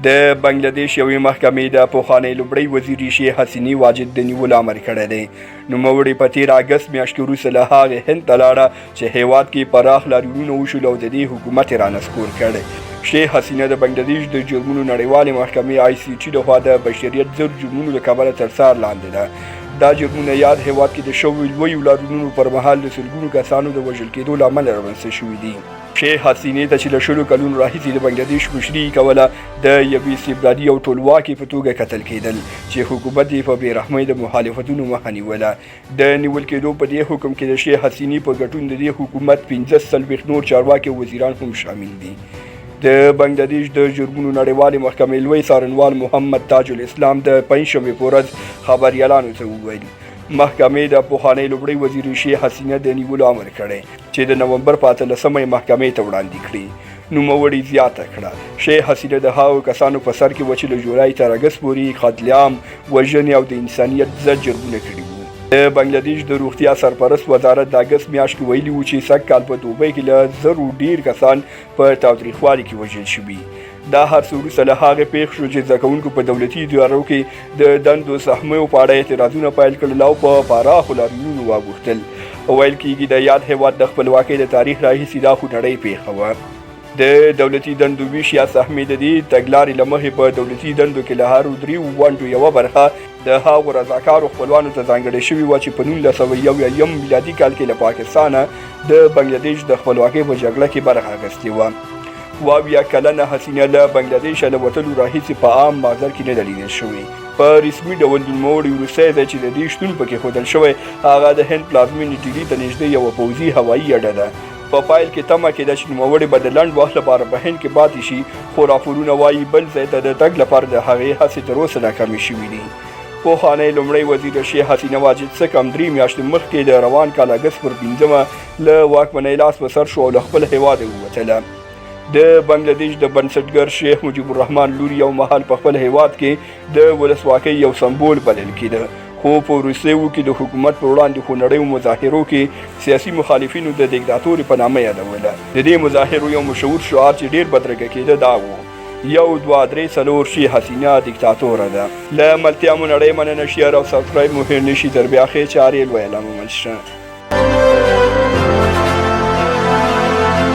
د بنگلادیش یوې محکمې د پخوانۍ لومړۍ وزیرې شیخ حسینې واجد د نیولو امر کړی دی. نوموړې په تېر اګست میاشت کې وروسته له هغې هند ته لاړه چې هیواد کې پراخ لاریونونه وشول او د دې حکومت یې رانسکور کړی. شیخ حسینه د بنگلادیش د جرمونو نړیوالې محکمې ICJ لخوا د بشریت ضد جرمونو له کبله تر څار لاندې ده. دا جرمونه یاد هیواد کې د شویو لویو لاریونونو پر مهال د سلګونو کسانو د وژل کېدو له امله رامنځته شوي دي. شیخ حسینې ته چې له شلو کلونو راهیسې د بنګلادیش مشري کوله د یوې استبدادي او ټولواکې په توګه کتل کېدل چې حکومت یې په بې رحمۍ د مخالفتونو مخه نیوله. د نیول کېدو په دې حکم کې د شیخ حسینې په ګډون د دې حکومت 15 نور چارواکي او وزیران هم شامل دي. د بنگلادیش د جرمونو نړیوالې محکمې لوی څارنوال محمد تاج الاسلام د پنجشنبې په ورځ خبریالانو ته وویل محکمې د پخوانۍ لومړۍ وزیرې شیخ حسینه د نیولو امر کړی چې د نومبر په 18مه محکمې ته وړاندې کړي. نوموړي زیاته کړه شیخ حسینه د هغو کسانو په سر کې وه چې له جولای تر اګست پورې قتل عام، وژنې او د انسانیت ضد جرمونه کړي وو. د بنگلادیش د روغتیا سرپرست وزارت د اګست میاشت کې ویلي وو چې سږ کال په دوبۍ کې له 1000 ډیر کسان په تاوتریخوالي کې وژل شوي. دا هر څه وروسته له هغې پېښ شو چې زده کوونکو په دولتي ادارو کې د دندو سهمیو په اړه اعتراضونه پیل کړل او په پراخو لاریونونو واوښتل. ویل کېږي د یاد هېواد د خپلواکۍ د تاریخ راهیسې دا خو نړۍ پېښه وه. د دولتي دندو ویش یا سهمې د دې تګلارې له مخې په دولتي دندو کې له هرو 3 ونډو یوه برخه د هغو رضاکارو خپلوانو ته ځانګړې شوې وه چې په 1901 میلادي کال کې له پاکستانه د بنګلادیش د خپلواکۍ په جګړه کې برخه اخیستې وه. 72 کلنه حسینه له بنګلادیشه له وتلو راهیسې په عام محضر کې نه ده لیدل شوې. په رسمي ډول نوموړي وروستی دی چې د دې شتون پکې ښودل شوی هغه د هند پلازمېنې ډیلي ته نږدې یوه پوځي هوایي اډه ده. په پایل کې تمه کېده چې نوموړي به د لنډ وخت لپاره په هند کې پاتې شي، خو راپورونه وایي بل ځای ته د تګ لپاره د هغې هڅې تر اوسه ناکامې شوي دي. پخوانۍ لومړۍ وزیره شیخ حسینه واجد څه کم 3 میاشتې مخکې د روان کال اګست پر 5مه له واکمنۍ لاس په سر شو او له خپل هیواده ووتله. د بنگلادیش د بنسټګر شیخ مجیب الرحمن لور یو مهال په خپل هیواد کې د ولسواکۍ یو سمبول بلل کېده، خو په وروستیو کې د حکومت پر وړاندې خونړیو مظاهرو کې سیاسي مخالفینو د دیکتاتوري په نامه یادوله. د دې مظاهرو یو مشهور شعار چې ډیر بدرګه کېده دا و 1 2 3 4 شیخ حسینه دیکتاتوره ده. له ملتیا مو نړۍ مننه، شیر او سبسکرایب مو هېر نشي. تر بیا ښې چارې لویه لامل شه.